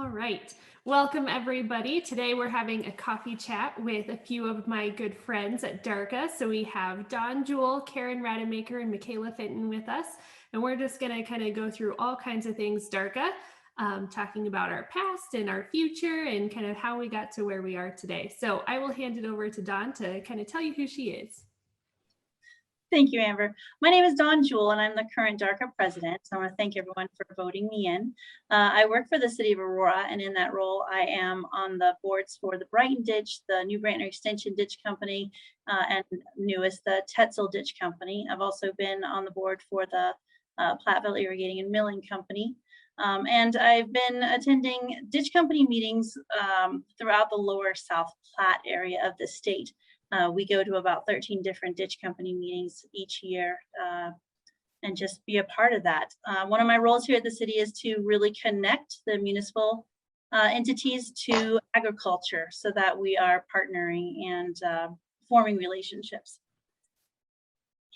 All right. Welcome, everybody. Today we're having a coffee chat with a few of my good friends at DARCA. So we have Don Jewell, Karen Rademacher, and Michaela Fenton with us. And we're just going to kind of go through all kinds of things DARCA, talking about our past and our future and kind of how we got to where we are today. So I will hand it over to Don to kind of tell you who she is. Thank you, Amber. My name is Don Jewell, and I'm the current DARCA president. So I want to thank everyone for voting me in. I work for the city of Aurora, and in that role, I am on the boards for the Brighton Ditch, the New Brantner Extension Ditch Company, and newest, the Tetzel Ditch Company. I've also been on the board for the Platteville Irrigating and Milling Company. And I've been attending ditch company meetings throughout the lower South Platte area of the state. We go to about 13 different ditch company meetings each year and just be a part of that. One of my roles here at the city is to really connect the municipal entities to agriculture so that we are partnering and forming relationships.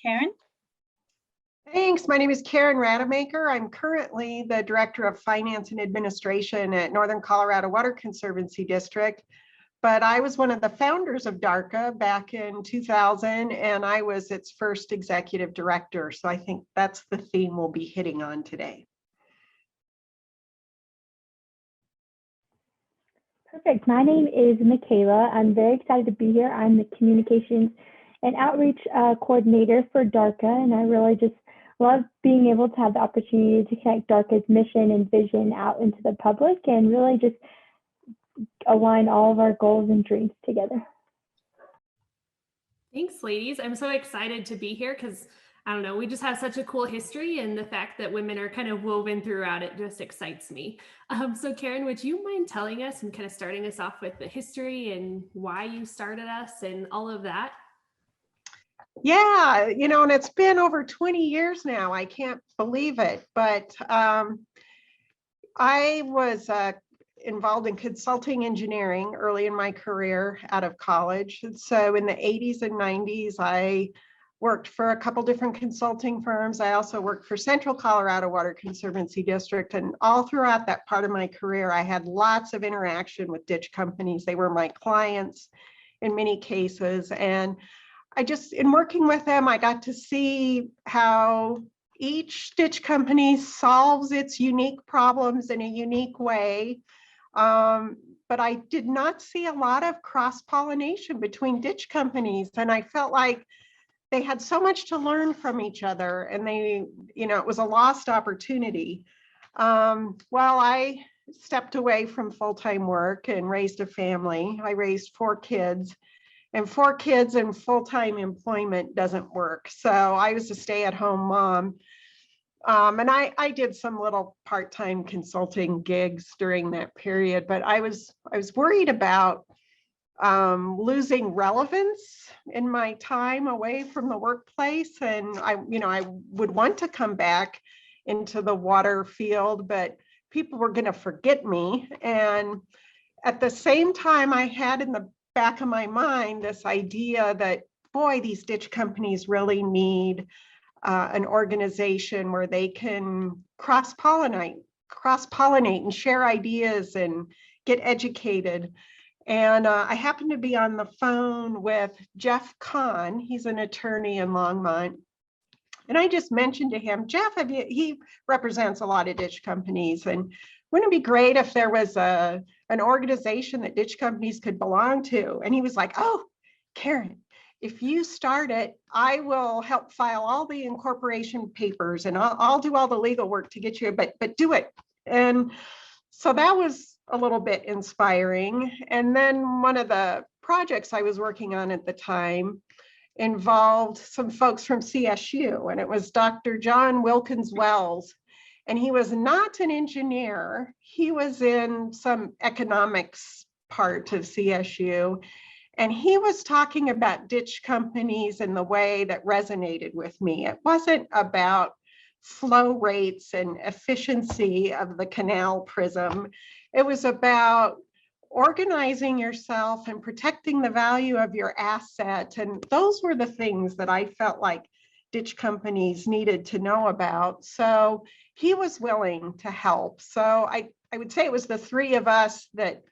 Karen? Thanks. My name is Karen Rademacher. I'm currently the Director of Finance and Administration at Northern Colorado Water Conservancy District. But I was one of the founders of DARCA back in 2000, and I was its first executive director. So I think that's the theme we'll be hitting on today. Perfect. My name is Michaela. I'm very excited to be here. I'm the Communications and Outreach Coordinator for DARCA, and I really just love being able to have the opportunity to connect DARCA's mission and vision out into the public and really just align all of our goals and dreams together. Thanks, ladies. I'm so excited to be here because, I don't know, we just have such a cool history, and the fact that women are kind of woven throughout it just excites me. So Karen, would you mind telling us and kind of starting us off with the history and why you started us and all of that? Yeah, and it's been over 20 years now. I can't believe it, but I was involved in consulting engineering early in my career out of college. So in the 80s and 90s, I worked for a couple different consulting firms. I also worked for Central Colorado Water Conservancy District. And all throughout that part of my career, I had lots of interaction with ditch companies. They were my clients in many cases. And in working with them, I got to see how each ditch company solves its unique problems in a unique way. But I did not see a lot of cross-pollination between ditch companies. And I felt like they had so much to learn from each other, and it was a lost opportunity. Well, I stepped away from full-time work and raised a family. I raised 4 kids, and 4 kids in full-time employment doesn't work. So I was a stay-at-home mom. And I did some little part-time consulting gigs during that period, but I was worried about losing relevance in my time away from the workplace. And I would want to come back into the water field, but people were going to forget me. And at the same time, I had in the back of my mind this idea that, boy, these ditch companies really need an organization where they can cross-pollinate and share ideas and get educated. And I happened to be on the phone with Jeff Kahn. He's an attorney in Longmont. And I just mentioned to him, Jeff, he represents a lot of ditch companies. And wouldn't it be great if there was an organization that ditch companies could belong to? And he was like, oh, Karen, if you start it, I will help file all the incorporation papers and I'll do all the legal work to get you, but do it. And so that was a little bit inspiring. And then one of the projects I was working on at the time involved some folks from CSU, and it was Dr. John Wilkins Wells. And he was not an engineer. He was in some economics part of CSU. And he was talking about ditch companies in the way that resonated with me. It wasn't about flow rates and efficiency of the canal prism. It was about organizing yourself and protecting the value of your asset. And those were the things that I felt like ditch companies needed to know about. So he was willing to help. So I would say it was the three of us that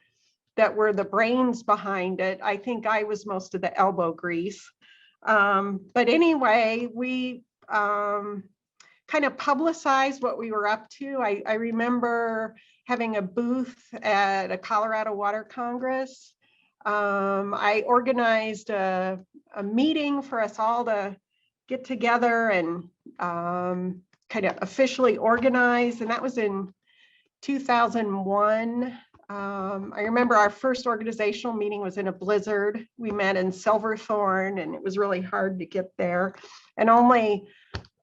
were the brains behind it. I think I was most of the elbow grease. But anyway, we kind of publicized what we were up to. I remember having a booth at a Colorado Water Congress. I organized a meeting for us all to get together and kind of officially organize, and that was in 2001. I remember our first organizational meeting was in a blizzard. We met in Silverthorne, and it was really hard to get there, and only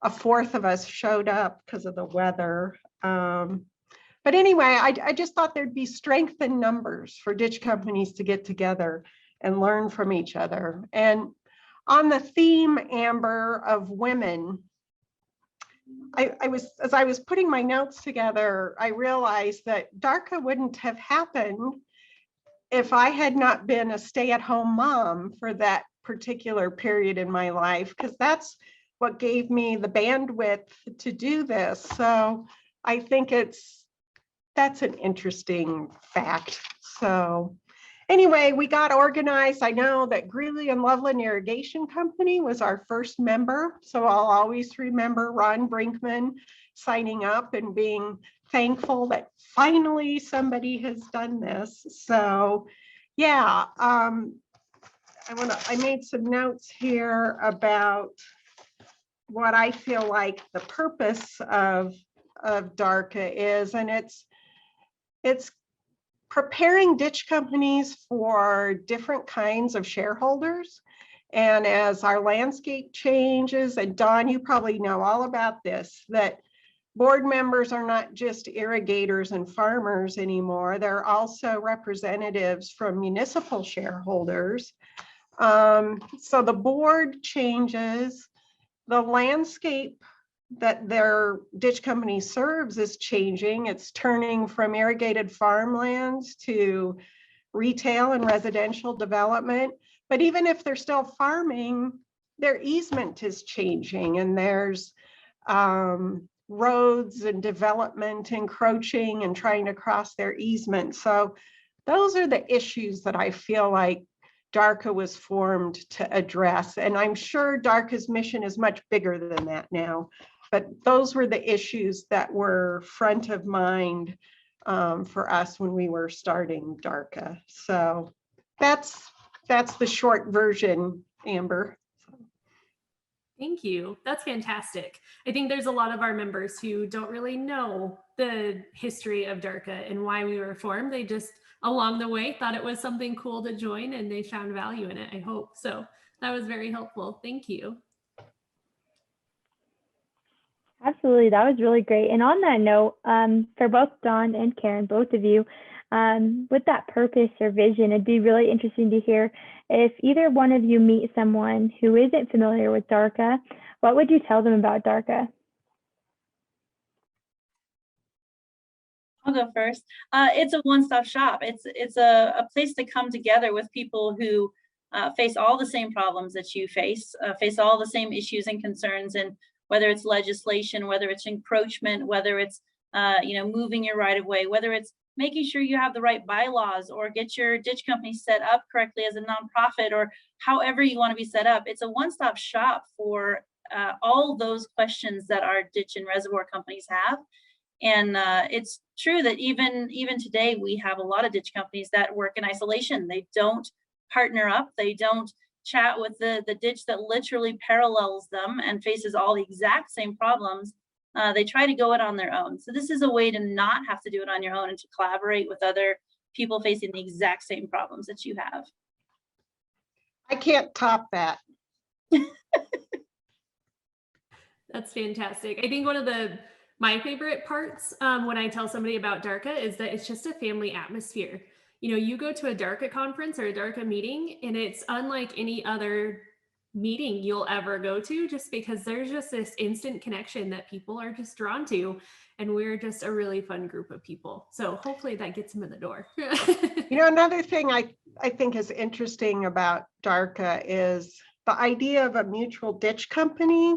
a fourth of us showed up because of the weather. But anyway, I just thought there'd be strength in numbers for ditch companies to get together and learn from each other. And on the theme, Amber, of women, as I was putting my notes together, I realized that DARCA wouldn't have happened if I had not been a stay-at-home mom for that particular period in my life, because that's what gave me the bandwidth to do this. So I think that's an interesting fact. So anyway, we got organized. I know that Greeley and Loveland Irrigation Company was our first member. So I'll always remember Ron Brinkman signing up and being thankful that finally somebody has done this. So yeah, I made some notes here about what I feel like the purpose of DARCA is, and it's preparing ditch companies for different kinds of shareholders. And as our landscape changes, and Dawn, you probably know all about this, that board members are not just irrigators and farmers anymore. They're also representatives from municipal shareholders. So the board changes, the landscape that their ditch company serves is changing. It's turning from irrigated farmlands to retail and residential development. But even if they're still farming, their easement is changing, and there's roads and development encroaching and trying to cross their easement. So those are the issues that I feel like DARCA was formed to address. And I'm sure DARCA's mission is much bigger than that now. But those were the issues that were front of mind for us when we were starting DARCA. So that's the short version, Amber. Thank you. That's fantastic. I think there's a lot of our members who don't really know the history of DARCA and why we were formed. They just, along the way, thought it was something cool to join, and they found value in it, I hope. So that was very helpful. Thank you. Absolutely, that was really great. And on that note, for both Dawn and Karen, both of you, with that purpose or vision, it'd be really interesting to hear if either one of you meet someone who isn't familiar with DARCA, what would you tell them about DARCA? I'll go first. It's a one-stop shop. It's a place to come together with people who face all the same problems that you face all the same issues and concerns, and whether it's legislation, whether it's encroachment, whether it's moving your right of way, whether it's making sure you have the right bylaws or get your ditch company set up correctly as a nonprofit, or however you want to be set up. It's a one-stop shop for all those questions that our ditch and reservoir companies have. And it's true that even today, we have a lot of ditch companies that work in isolation. They don't partner up. They don't chat with the ditch that literally parallels them and faces all the exact same problems. They try to go it on their own. So this is a way to not have to do it on your own and to collaborate with other people facing the exact same problems that you have. I can't top that. That's fantastic. I think one of my favorite parts when I tell somebody about DARCA is that it's just a family atmosphere. You know, you go to a DARCA conference or a DARCA meeting, and it's unlike any other meeting you'll ever go to, just because there's just this instant connection that people are just drawn to, and we're just a really fun group of people. So hopefully that gets them in the door. You know, another thing I think is interesting about DARCA is the idea of a mutual ditch company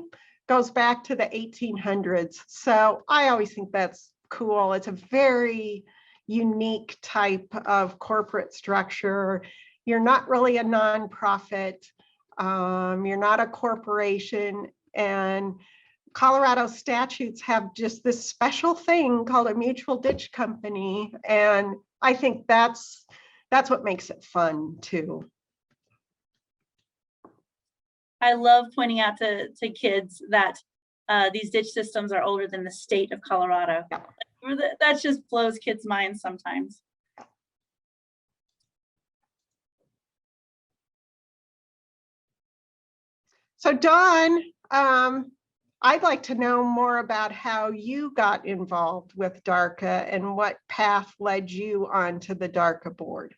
goes back to the 1800s. So I always think that's cool. It's a very unique type of corporate structure. You're not really a nonprofit. You're not a corporation. And Colorado statutes have just this special thing called a mutual ditch company. And I think that's what makes it fun too. I love pointing out to kids that these ditch systems are older than the state of Colorado. Yeah. That just blows kids' minds sometimes. So Dawn, I'd like to know more about how you got involved with DARCA and what path led you onto the DARCA board.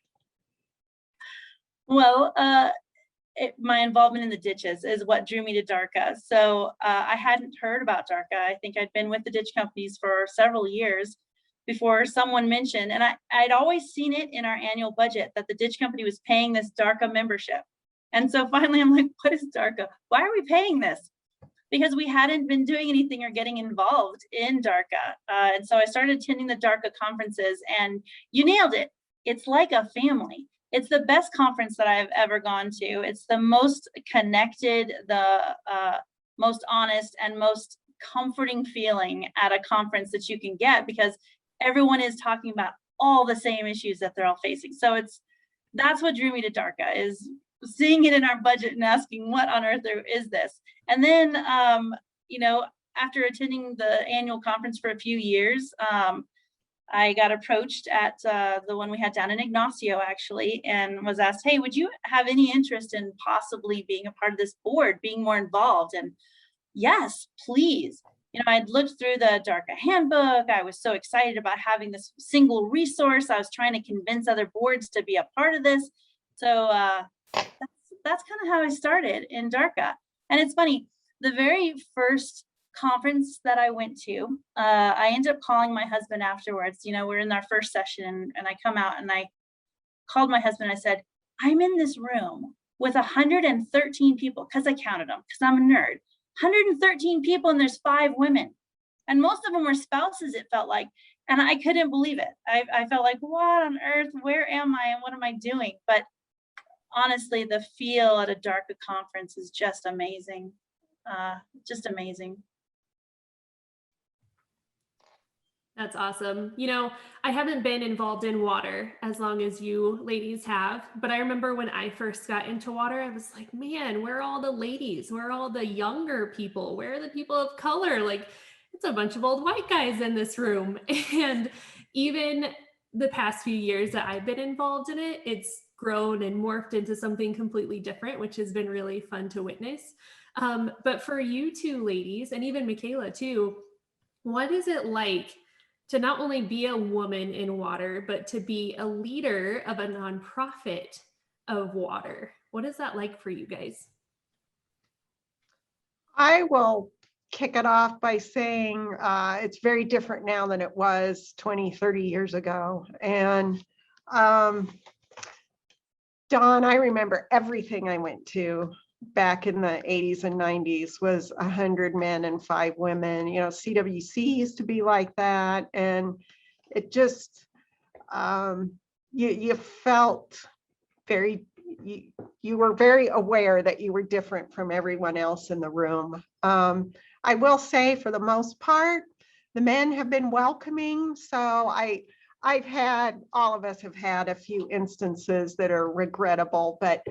Well, my involvement in the ditches is what drew me to DARCA. So I hadn't heard about DARCA. I think I'd been with the ditch companies for several years before someone mentioned, and I'd always seen it in our annual budget that the ditch company was paying this DARCA membership. And so finally I'm like, what is DARCA? Why are we paying this? Because we hadn't been doing anything or getting involved in DARCA. And so I started attending the DARCA conferences, and you nailed it. It's like a family. It's the best conference that I've ever gone to. It's the most connected, the most honest, and most comforting feeling at a conference that you can get, because everyone is talking about all the same issues that they're all facing. So that's what drew me to DARCA, is seeing it in our budget and asking, what on earth is this? And then, you know, after attending the annual conference for a few years, I got approached at the one we had down in Ignacio, actually, and was asked, hey, would you have any interest in possibly being a part of this board, being more involved? And yes, please. You know, I'd looked through the DARCA handbook. I was so excited about having this single resource. I was trying to convince other boards to be a part of this. So that's kind of how I started in DARCA. And it's funny, the very first conference that I went to, I ended up calling my husband afterwards. You know, we're in our first session, and I come out and I called my husband. I said, I'm in this room with 113 people, because I counted them, because I'm a nerd. 113 people, and there's 5 women, and most of them were spouses, it felt like. And I couldn't believe it. I felt like, what on earth, where am I and what am I doing? But honestly, the feel at a DARCA conference is just amazing. Just amazing. That's awesome. You know, I haven't been involved in water as long as you ladies have, but I remember when I first got into water, I was like, man, where are all the ladies? Where are all the younger people? Where are the people of color? Like, it's a bunch of old white guys in this room. And even the past few years that I've been involved in it, it's grown and morphed into something completely different, which has been really fun to witness. But for you two ladies, and even Michaela too, what is it like to not only be a woman in water, but to be a leader of a nonprofit of water? What is that like for you guys? I will kick it off by saying it's very different now than it was 20, 30 years ago. And Dawn, I remember everything I went to back in the 80s and 90s was 100 men and 5 women. You know, CWC used to be like that. And it just, you felt very, you were very aware that you were different from everyone else in the room. I will say, for the most part, the men have been welcoming. So all of us have had a few instances that are regrettable, but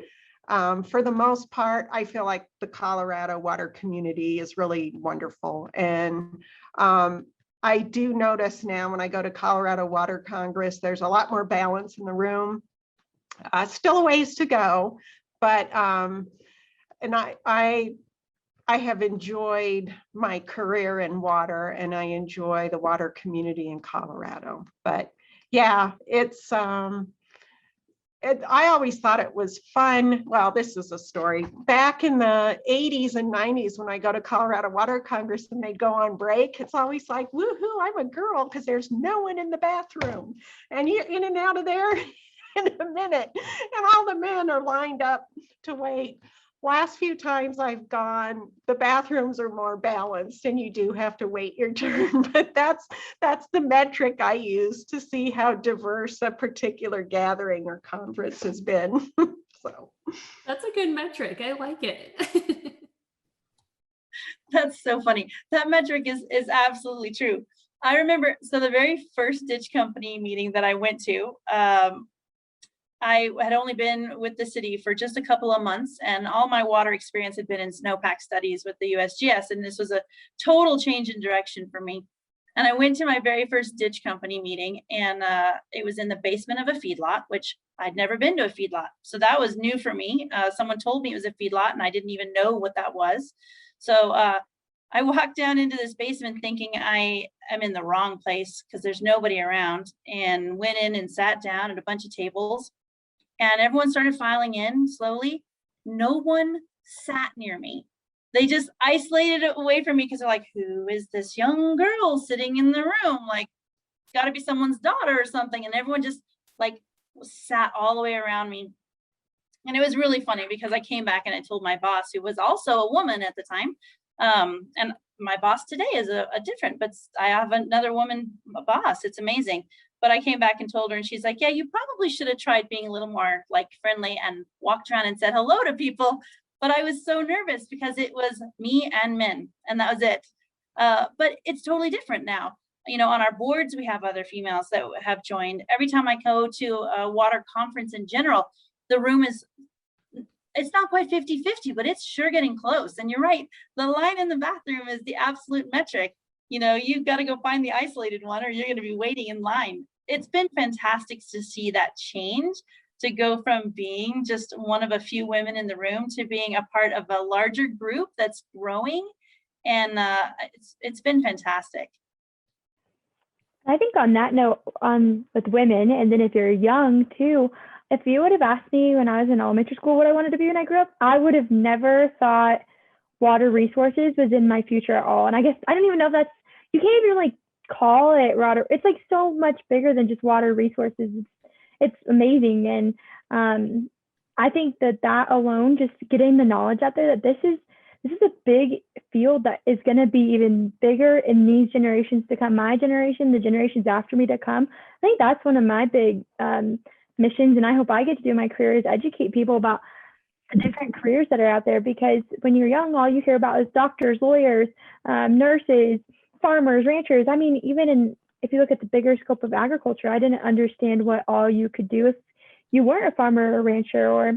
for the most part, I feel like the Colorado water community is really wonderful. And I do notice now when I go to Colorado Water Congress, there's a lot more balance in the room. Still a ways to go, but and I have enjoyed my career in water, and I enjoy the water community in Colorado. But yeah, it's I always thought it was fun. Well, this is a story. Back in the 80s and 90s, when I go to Colorado Water Congress and they go on break, it's always like, woohoo, I'm a girl, because there's no one in the bathroom. And you're in and out of there in a minute. And all the men are lined up to wait. last few times I've gone, the bathrooms are more balanced and you do have to wait your turn, but that's the metric I use to see how diverse a particular gathering or conference has been. So That's a good metric. I like it. That's so funny. That metric is absolutely true. I remember, so the very first ditch company meeting that I went to, I had only been with the city for just a couple of months, and all my water experience had been in snowpack studies with the USGS, and this was a total change in direction for me. And I went to my very first ditch company meeting, and it was in the basement of a feedlot, which I'd never been to a feedlot. So that was new for me. Someone told me it was a feedlot, and I didn't even know what that was. So I walked down into this basement thinking I am in the wrong place because there's nobody around, and went in and sat down at a bunch of tables. And everyone started filing in slowly. No one sat near me. They just isolated it away from me because they're like, who is this young girl sitting in the room? Like, it's got to be someone's daughter or something. And everyone just like sat all the way around me. And it was really funny because I came back and I told my boss, who was also a woman at the time, and my boss today is a different, but I have another woman boss. It's amazing. But I came back and told her, and she's like, yeah, you probably should have tried being a little more like friendly and walked around and said hello to people. But I was so nervous because it was me and men, and that was it. But it's totally different now. You know, on our boards, we have other females that have joined. Every time I go to a water conference in general, the room is, it's not quite 50-50, but it's sure getting close. And you're right, the line in the bathroom is the absolute metric. You know, you've got to go find the isolated one or you're going to be waiting in line. It's been fantastic to see that change, to go from being just one of a few women in the room to being a part of a larger group that's growing. And it's been fantastic. I think on that note, with women, and then if you're young too, if you would have asked me when I was in elementary school what I wanted to be when I grew up, I would have never thought water resources was in my future at all. And I guess I don't even know if that's, you can't even like call it water. It's like so much bigger than just water resources. It's amazing. And I think that alone, just getting the knowledge out there that this is a big field that is going to be even bigger in these generations to come, my generation, the generations after me to come. I think that's one of my big missions, and I hope I get to do in my career, is educate people about the different careers that are out there. Because when you're young, all you hear about is doctors, lawyers, nurses, farmers, ranchers. I mean, even if you look at the bigger scope of agriculture, I didn't understand what all you could do if you weren't a farmer or a rancher. Or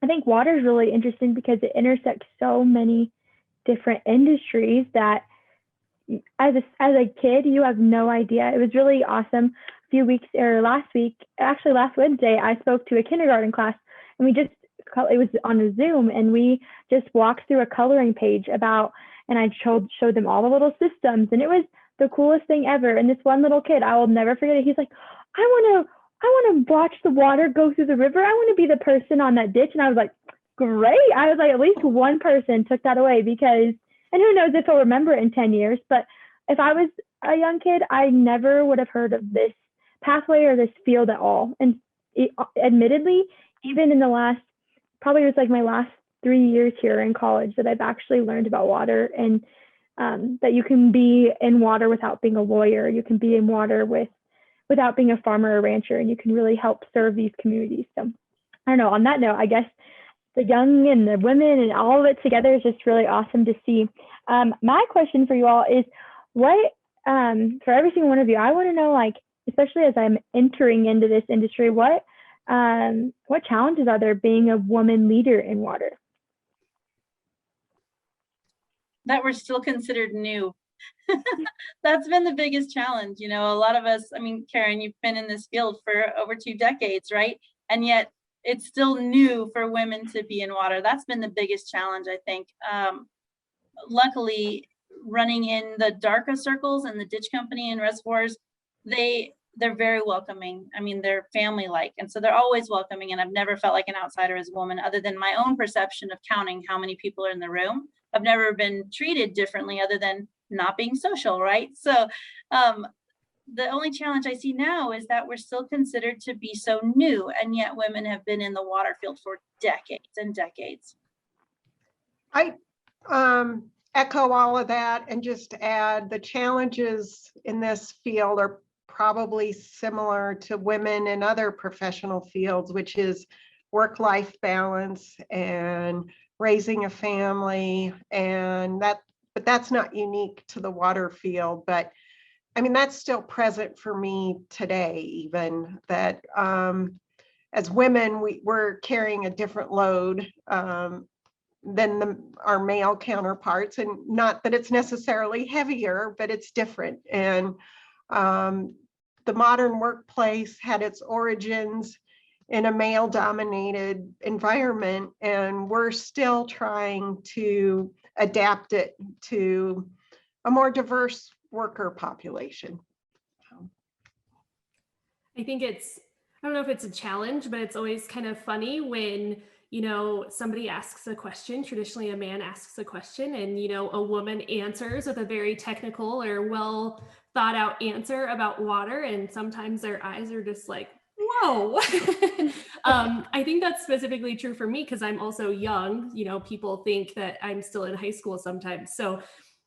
I think water is really interesting because it intersects so many different industries that as a kid, you have no idea. It was really awesome. A few weeks, or last Wednesday, I spoke to a kindergarten class, and it was on a Zoom, and we just walked through a coloring page about, and I showed them all the little systems, and it was the coolest thing ever. And this one little kid, I will never forget it. He's like, I want to watch the water go through the river. I want to be the person on that ditch. And I was like, great. I was like, at least one person took that away, because, and who knows if I'll remember it in 10 years, but if I was a young kid, I never would have heard of this pathway or this field at all. And admittedly, even in the last, probably it was like my last 3 years here in college, that I've actually learned about water, and that you can be in water without being a lawyer. You can be in water without being a farmer or rancher, and you can really help serve these communities. So I don't know, on that note, I guess the young and the women and all of it together is just really awesome to see. My question for you all is, what, for every single one of you, I want to know, like, especially as I'm entering into this industry, what challenges are there being a woman leader in water? That we're still considered new. That's been the biggest challenge. You know, a lot of us, I mean, Karen, you've been in this field for over 2 decades, right? And yet it's still new for women to be in water. That's been the biggest challenge, I think. Luckily, running in the DARCA circles and the ditch company and reservoirs, they're very welcoming. I mean, they're family-like, and so they're always welcoming. And I've never felt like an outsider as a woman, other than my own perception of counting how many people are in the room. I've never been treated differently other than not being social, right? So the only challenge I see now is that we're still considered to be so new, and yet women have been in the water field for decades and decades. I echo all of that and just add the challenges in this field are probably similar to women in other professional fields, which is work-life balance and raising a family, and but that's not unique to the water field. But I mean, that's still present for me today, even that as women, we're carrying a different load than our male counterparts, and not that it's necessarily heavier, but it's different. And the modern workplace had its origins in a male-dominated environment, and we're still trying to adapt it to a more diverse worker population. I think I don't know if it's a challenge, but it's always kind of funny when, somebody asks a question, traditionally a man asks a question, and, a woman answers with a very technical or well thought out answer about water. And sometimes their eyes are just like, whoa. I think that's specifically true for me because I'm also young. People think that I'm still in high school sometimes. So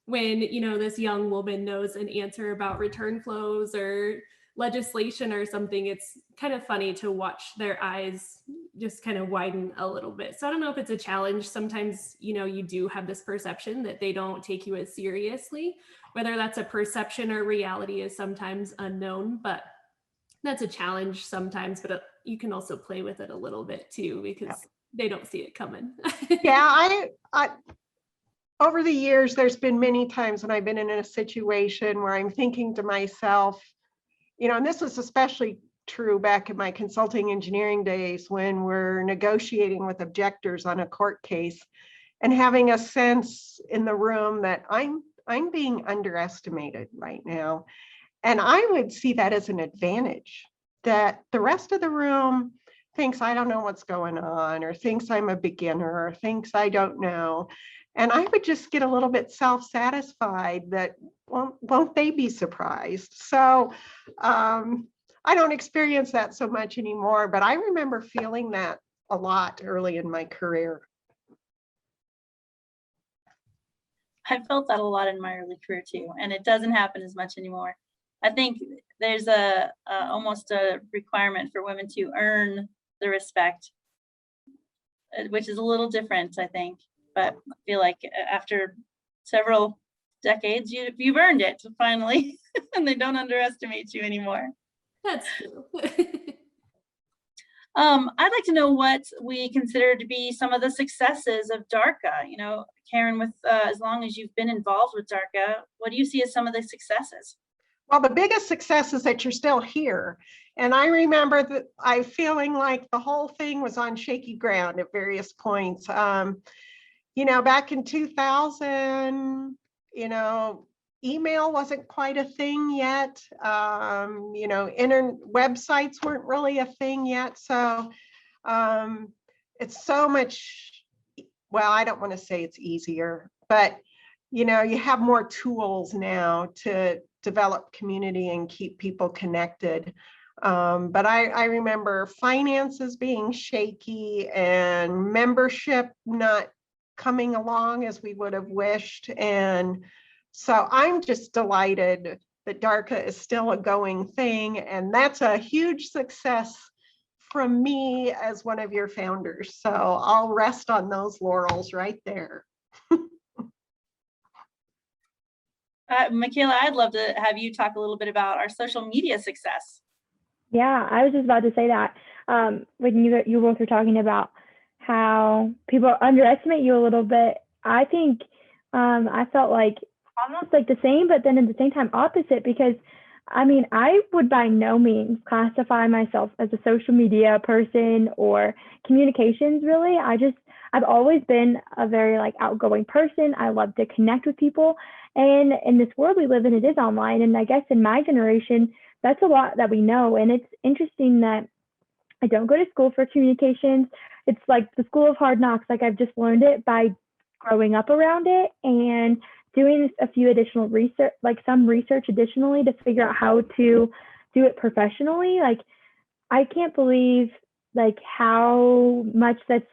when, this young woman knows an answer about return flows or legislation or something, it's kind of funny to watch their eyes just kind of widen a little bit. So I don't know if it's a challenge. Sometimes, you do have this perception that they don't take you as seriously. Whether that's a perception or reality is sometimes unknown, but that's a challenge sometimes. But you can also play with it a little bit too, because they don't see it coming. Yeah, I over the years, there's been many times when I've been in a situation where I'm thinking to myself, and this was especially true back in my consulting engineering days when we're negotiating with objectors on a court case and having a sense in the room that I'm being underestimated right now. And I would see that as an advantage, that the rest of the room thinks I don't know what's going on, or thinks I'm a beginner, or thinks I don't know. And I would just get a little bit self-satisfied that, won't they be surprised? So I don't experience that so much anymore, but I remember feeling that a lot early in my career. I felt that a lot in my early career too, and it doesn't happen as much anymore. I think there's almost a requirement for women to earn the respect, which is a little different, I think. But I feel like after several decades, you've earned it finally, and they don't underestimate you anymore. That's true. I'd like to know what we consider to be some of the successes of DARCA. Karen, with as long as you've been involved with DARCA, what do you see as some of the successes? Well, the biggest success is that you're still here. And I remember that I feeling like the whole thing was on shaky ground at various points. Back in 2000, email wasn't quite a thing yet. Internet websites weren't really a thing yet. So it's so much, well, I don't want to say it's easier, but you have more tools now to develop community and keep people connected. But I remember finances being shaky and membership not coming along as we would have wished. And so I'm just delighted that DARCA is still a going thing. And that's a huge success from me as one of your founders. So I'll rest on those laurels right there. Michaela, I'd love to have you talk a little bit about our social media success. Yeah, I was just about to say that when you both were talking about how people underestimate you a little bit. I think I felt like almost like the same, but then at the same time opposite, because I would by no means classify myself as a social media person or communications really. I've always been a very outgoing person. I love to connect with people. And in this world we live in, it is online. And I guess in my generation, that's a lot that we know. And it's interesting that I don't go to school for communications. It's like the school of hard knocks. I've just learned it by growing up around it and doing a few additional research, some research additionally to figure out how to do it professionally. I can't believe how much that's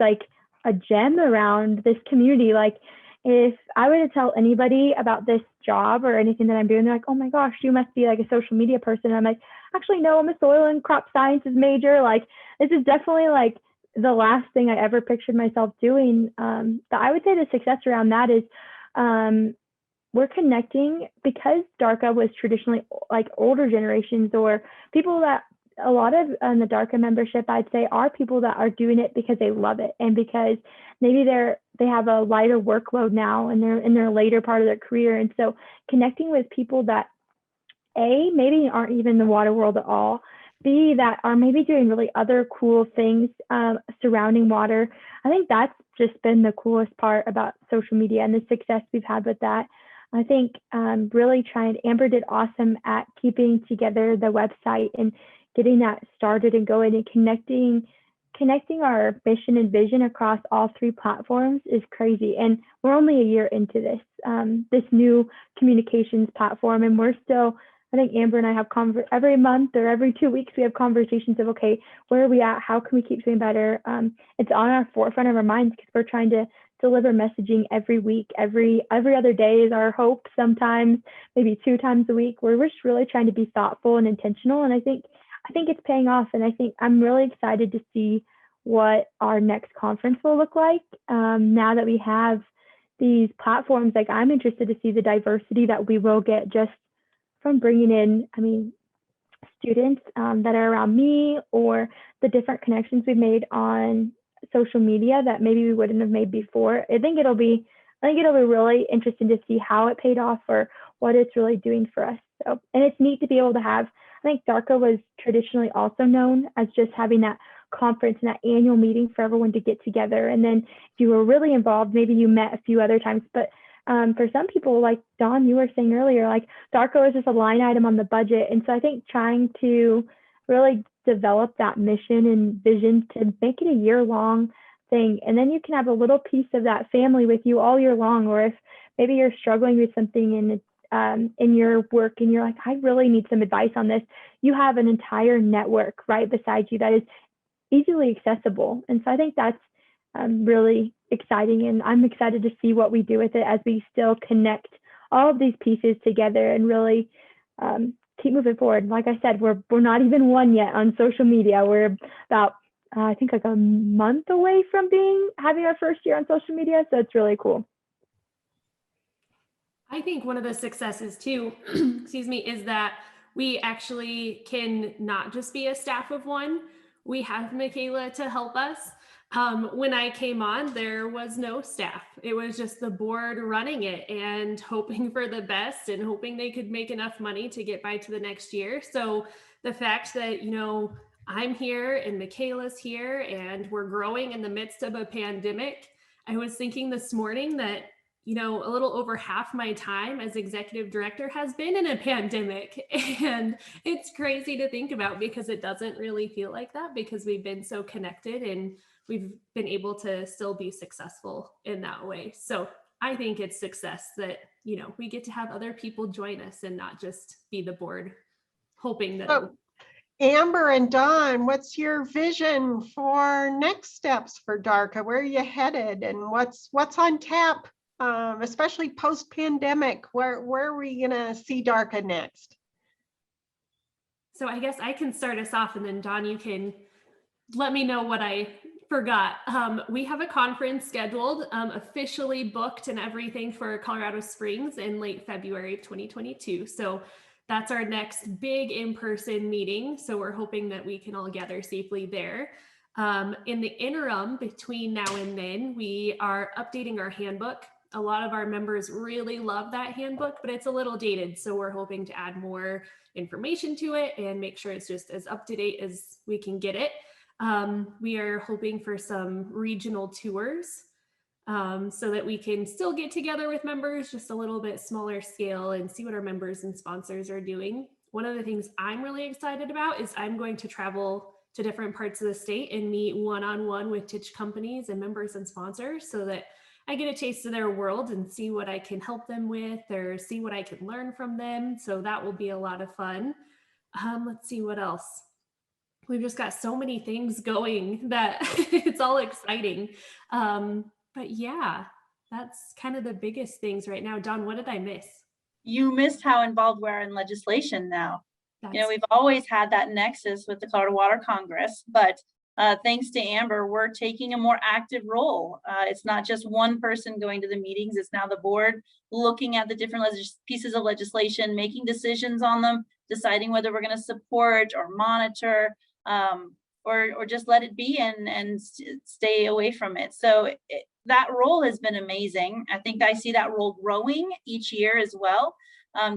a gem around this community. Like if I were to tell anybody about this job or anything that I'm doing, they're like, oh my gosh, you must be like a social media person. And I'm like, actually, no, I'm a soil and crop sciences major. Like this is definitely like the last thing I ever pictured myself doing. But I would say the success around that is we're connecting because DARCA was traditionally like older generations or people that a lot of the DARCA membership, I'd say, are people that are doing it because they love it and because maybe they have a lighter workload now and they're in their later part of their career. And so connecting with people that maybe aren't even in the water world at all, B, that are maybe doing really other cool things surrounding water. I think that's just been the coolest part about social media and the success we've had with that. I think really Amber did awesome at keeping together the website and getting that started and going and connecting our mission and vision across all 3 platforms is crazy. And we're only a year into this new communications platform, and we're still, I think Amber and I have every month or every 2 weeks, we have conversations of, okay, where are we at? How can we keep doing better? It's on our forefront of our minds because we're trying to deliver messaging every week. Every other day is our hope, sometimes maybe 2 times a week, where we're just really trying to be thoughtful and intentional. And I think it's paying off. And I think I'm really excited to see what our next conference will look like now that we have these platforms. Like I'm interested to see the diversity that we will get just from bringing in, students that are around me or the different connections we've made on social media that maybe we wouldn't have made before. I think it'll be really interesting to see how it paid off or what it's really doing for us. So, and it's neat to be able to have, I think DARCA was traditionally also known as just having that conference and that annual meeting for everyone to get together. And then if you were really involved, maybe you met a few other times, but for some people, like Dawn, you were saying earlier, like DARCA was just a line item on the budget. And so I think trying to really develop that mission and vision to make it a year-long thing. And then you can have a little piece of that family with you all year long. Or if maybe you're struggling with something in your work and you're like, I really need some advice on this, you have an entire network right beside you that is easily accessible. And so I think that's really exciting, and I'm excited to see what we do with it as we still connect all of these pieces together and really keep moving forward. Like I said, we're not even 1 yet on social media. We're about I think like a month away from having our first year on social media, so it's really cool. I think one of the successes too, excuse me, is that we actually can not just be a staff of 1. We have Michaela to help us. When I came on, there was no staff. It was just the board running it and hoping for the best and hoping they could make enough money to get by to the next year. So the fact that, I'm here and Michaela's here and we're growing in the midst of a pandemic. I was thinking this morning that, a little over half my time as executive director has been in a pandemic. And it's crazy to think about because it doesn't really feel like that because we've been so connected and we've been able to still be successful in that way. So I think it's success that, we get to have other people join us and not just be the board hoping that. So, Amber and Dawn, what's your vision for next steps for DARCA? Where are you headed and what's on tap, especially post-pandemic? Where are we gonna see DARCA next? So I guess I can start us off and then Dawn, you can let me know what I forgot. We have a conference scheduled, officially booked and everything for Colorado Springs in late February of 2022. So that's our next big in-person meeting. So we're hoping that we can all gather safely there. In the interim between now and then, we are updating our handbook. A lot of our members really love that handbook, but it's a little dated. So we're hoping to add more information to it and make sure it's just as up to date as we can get it. We are hoping for some regional tours so that we can still get together with members, just a little bit smaller scale and see what our members and sponsors are doing. One of the things I'm really excited about is I'm going to travel to different parts of the state and meet one-on-one with Titch companies and members and sponsors so that I get a taste of their world and see what I can help them with or see what I can learn from them. So that will be a lot of fun. Let's see what else. we've just got so many things going that it's all exciting. But yeah, that's kind of the biggest things right now. Dawn, what did I miss? You missed how involved we are in legislation now. That's We've always had that nexus with the Colorado Water Congress, but thanks to Amber, we're taking a more active role. It's not just one person going to the meetings, it's now the board looking at the different pieces of legislation, making decisions on them, deciding whether we're going to support or monitor, or just let it be and stay away from it. So that role has been amazing. I think I see that role growing each year as well,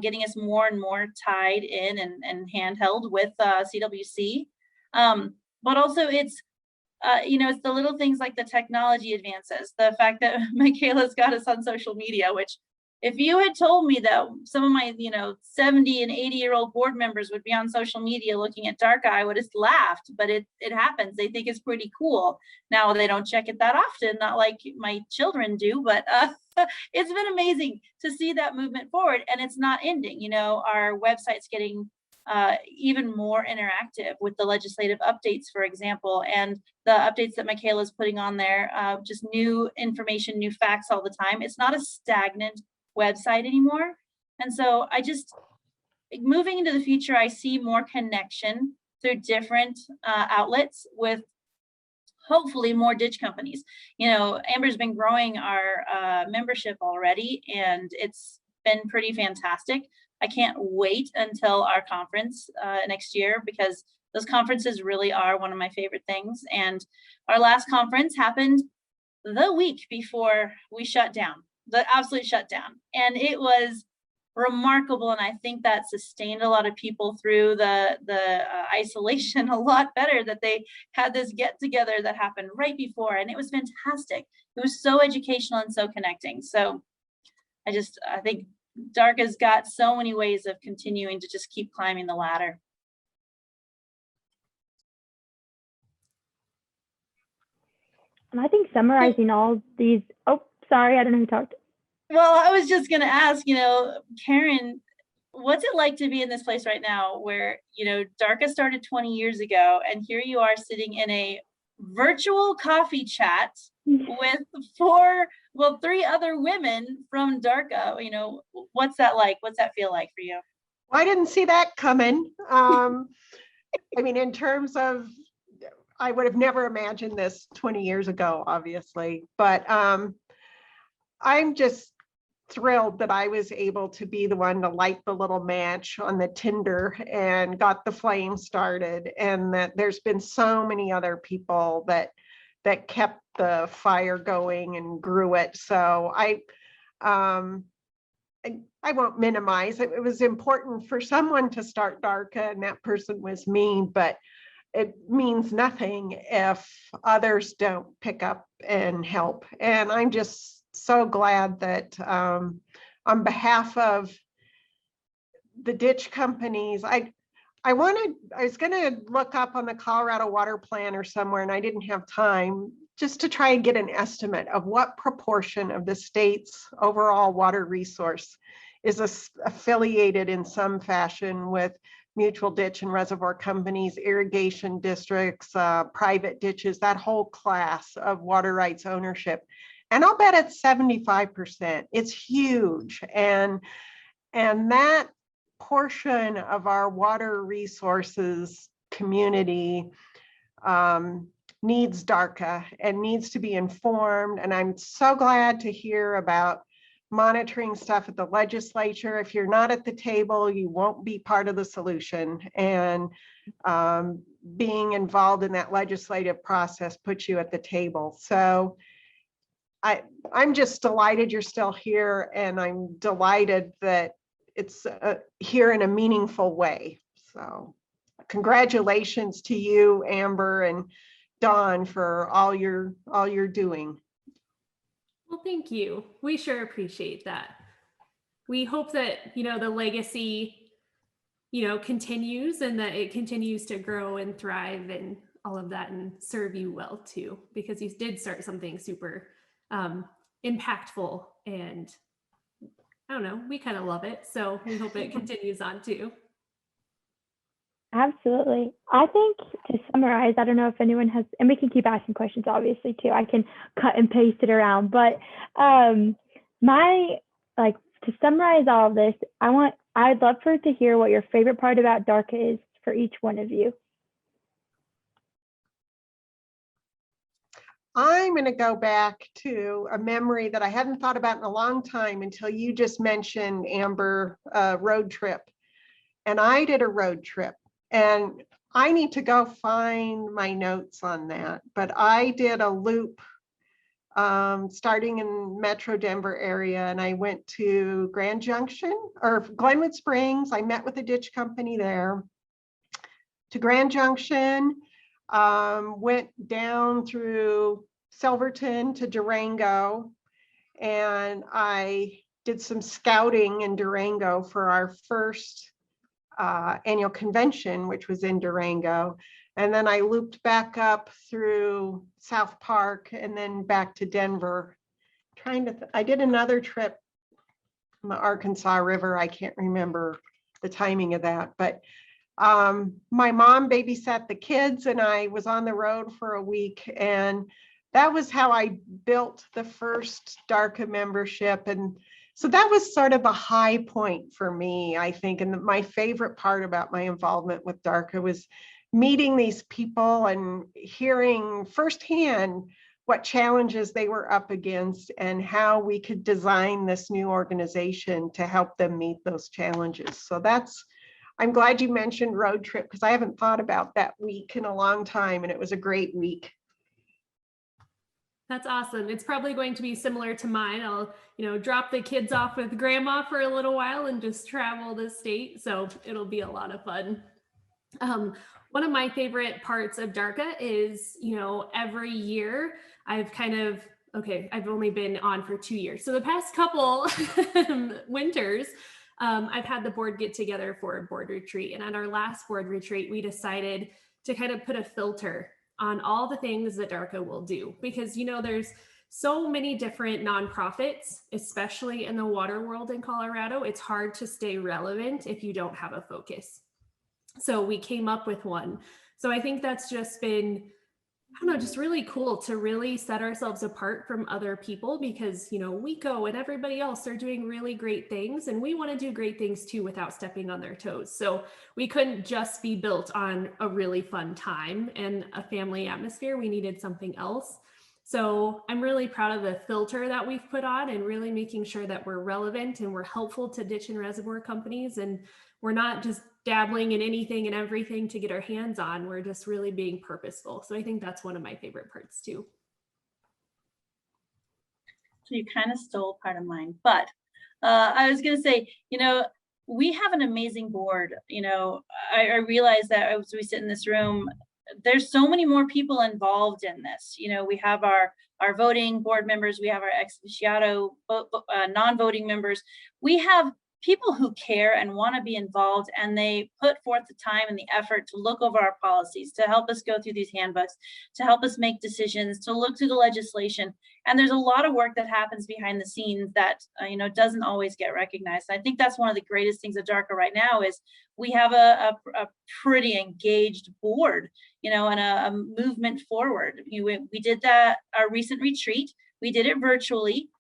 getting us more and more tied in and handheld with CWC. But also it's the little things like the technology advances, the fact that Michaela's got us on social media, which if you had told me that some of my 70 and 80-year-old board members would be on social media looking at DARCA, I would have laughed, but it happens. They think it's pretty cool. Now they don't check it that often, not like my children do, but it's been amazing to see that movement forward, and it's not ending. Our website's getting even more interactive with the legislative updates, for example, and the updates that Michaela's putting on there, just new information, new facts all the time. It's not a stagnant website anymore. And so moving into the future, I see more connection through different outlets with hopefully more ditch companies. Amber's been growing our membership already, and it's been pretty fantastic. I can't wait until our conference next year, because those conferences really are one of my favorite things. And our last conference happened the week before we shut down, the absolute shutdown. And it was remarkable. And I think that sustained a lot of people through the isolation a lot better, that they had this get together that happened right before. And it was fantastic. It was so educational and so connecting. So I think DARCA's got so many ways of continuing to just keep climbing the ladder. And I think summarizing all these, oh, sorry, I don't know who talked. Well, I was just going to ask, Karen, what's it like to be in this place right now where, DARCA started 20 years ago, and here you are sitting in a virtual coffee chat with three other women from DARCA. What's that like? What's that feel like for you? Well, I didn't see that coming. In terms of, I would have never imagined this 20 years ago, obviously, but I'm just thrilled that I was able to be the one to light the little match on the tinder and got the flame started, and that there's been so many other people that kept the fire going and grew it. So I won't minimize it. It was important for someone to start DARCA, and that person was me, but it means nothing if others don't pick up and help. And I'm just so glad that on behalf of the ditch companies, I was going to look up on the Colorado Water Plan or somewhere, and I didn't have time, just to try and get an estimate of what proportion of the state's overall water resource is affiliated in some fashion with mutual ditch and reservoir companies, irrigation districts, private ditches, that whole class of water rights ownership. And I'll bet it's 75%. It's huge. And that portion of our water resources community needs DARCA and needs to be informed. And I'm so glad to hear about monitoring stuff at the legislature. If you're not at the table, you won't be part of the solution. And being involved in that legislative process puts you at the table. So I'm just delighted you're still here, and I'm delighted that it's here in a meaningful way. So congratulations to you, Amber and Dawn, for all you're doing. Well, thank you. We sure appreciate that. We hope that, the legacy, continues, and that it continues to grow and thrive and all of that, and serve you well too, because you did start something super impactful, and I don't know, we kind of love it. So we hope it continues on too. Absolutely. I think to summarize, I don't know if anyone has, and we can keep asking questions obviously too. I can cut and paste it around, but my like to summarize all of this, I'd love to hear what your favorite part about DARCA is for each one of you. I'm going to go back to a memory that I hadn't thought about in a long time until you just mentioned, Amber, road trip. And I did a road trip, and I need to go find my notes on that, but I did a loop starting in Metro Denver area, and I went to Grand Junction or Glenwood Springs. I met with a ditch company there, to Grand Junction, went down through Silverton to Durango, and I did some scouting in Durango for our first annual convention, which was in Durango. And then I looped back up through South Park and then back to Denver. I did another trip on the Arkansas River. I can't remember the timing of that, but my mom babysat the kids and I was on the road for a week. And that was how I built the first DARCA membership. And so that was sort of a high point for me, I think. And my favorite part about my involvement with DARCA was meeting these people and hearing firsthand what challenges they were up against and how we could design this new organization to help them meet those challenges. So I'm glad you mentioned road trip, because I haven't thought about that week in a long time, and it was a great week. That's awesome. It's probably going to be similar to mine. I'll, drop the kids off with grandma for a little while and just travel the state. So it'll be a lot of fun. One of my favorite parts of DARCA is, every year I've only been on for 2 years. So the past couple winters, I've had the board get together for a board retreat. And at our last board retreat, we decided to kind of put a filter on all the things that DARCA will do, because, there's so many different nonprofits, especially in the water world in Colorado. It's hard to stay relevant if you don't have a focus. So we came up with one. So I think that's just been, just really cool to really set ourselves apart from other people, because, we go and everybody else are doing really great things, and we want to do great things too without stepping on their toes. So we couldn't just be built on a really fun time and a family atmosphere. We needed something else. So I'm really proud of the filter that we've put on, and really making sure that we're relevant and we're helpful to ditch and reservoir companies. And we're not just dabbling in anything and everything to get our hands on. We're just really being purposeful. So I think that's one of my favorite parts too. So you kind of stole part of mine, but I was going to say, we have an amazing board. I realize that as we sit in this room, there's so many more people involved in this. We have our voting board members, we have our ex officio non-voting members. We have people who care and want to be involved, and they put forth the time and the effort to look over our policies, to help us go through these handbooks, to help us make decisions, to look through the legislation. And there's a lot of work that happens behind the scenes that doesn't always get recognized. I think that's one of the greatest things of DARCA right now is we have a pretty engaged board, and a movement forward. We did our recent retreat. We did it virtually.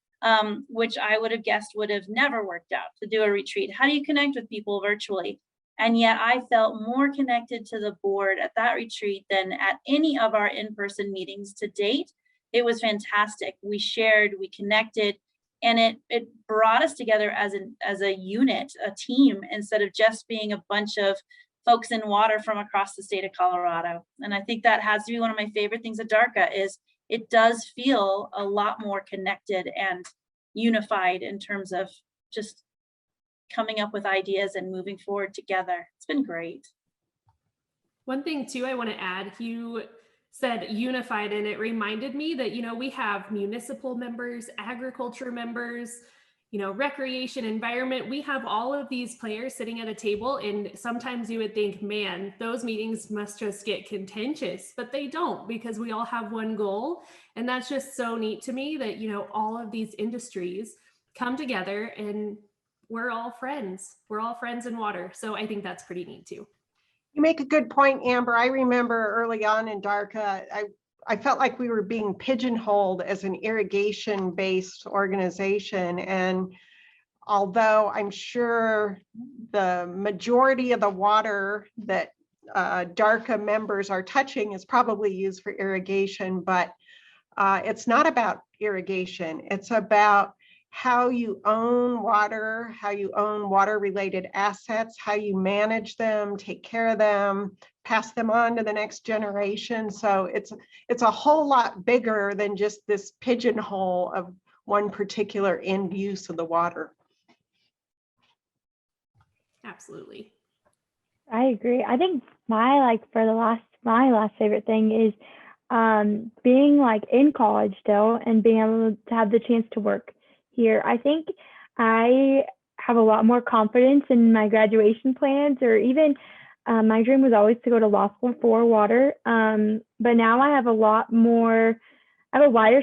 Which I would have guessed would have never worked out to do a retreat. How do you connect with people virtually? And yet I felt more connected to the board at that retreat than at any of our in-person meetings to date. It was fantastic. We shared, we connected, and it brought us together as a unit, a team, instead of just being a bunch of folks in water from across the state of Colorado. And I think that has to be one of my favorite things at DARCA is it does feel a lot more connected and unified in terms of just coming up with ideas and moving forward together. It's been great. One thing too, I want to add, you said unified, and it reminded me that, we have municipal members, agriculture members, recreation, environment. We have all of these players sitting at a table, and sometimes you would think, man, those meetings must just get contentious, but they don't, because we all have one goal. And that's just so neat to me that, all of these industries come together and we're all friends. We're all friends in water. So I think that's pretty neat too. You make a good point, Amber. I remember early on in DARCA, I felt like we were being pigeonholed as an irrigation-based organization. And although I'm sure the majority of the water that DARCA members are touching is probably used for irrigation, but it's not about irrigation. It's about how you own water, how you own water-related assets, how you manage them, take care of them, pass them on to the next generation. So it's a whole lot bigger than just this pigeonhole of one particular end use of the water. Absolutely. I agree. I think my last favorite thing is being like in college still and being able to have the chance to work here. I think I have a lot more confidence in my graduation plans, or even my dream was always to go to law school for water. But now I have a wider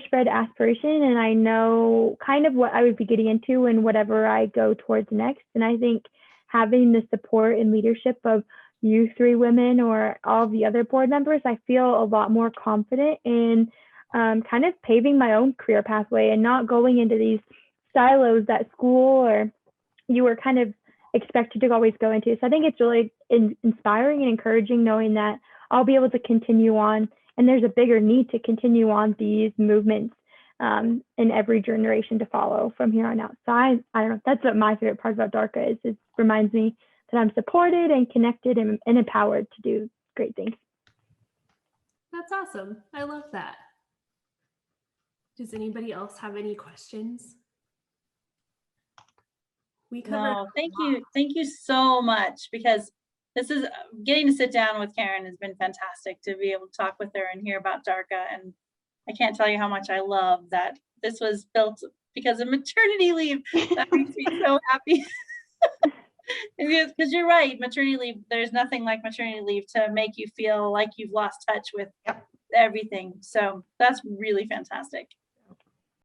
spread aspiration, and I know kind of what I would be getting into and whatever I go towards next. And I think having the support and leadership of you three women or all the other board members, I feel a lot more confident in kind of paving my own career pathway and not going into these silos that school or you were kind of expected to always go into. So I think it's really inspiring and encouraging knowing that I'll be able to continue on, and there's a bigger need to continue on these movements in every generation to follow from here on out. So I don't know, that's what my favorite part about DARCA is. It reminds me that I'm supported and connected and empowered to do great things. That's awesome. I love that. Does anybody else have any questions? We covered. No, thank you. Thank you so much, because this is getting to sit down with Karen has been fantastic, to be able to talk with her and hear about DARCA. And I can't tell you how much I love that this was built because of maternity leave. That makes me so happy. Because you're right, maternity leave, there's nothing like maternity leave to make you feel like you've lost touch with everything. So that's really fantastic.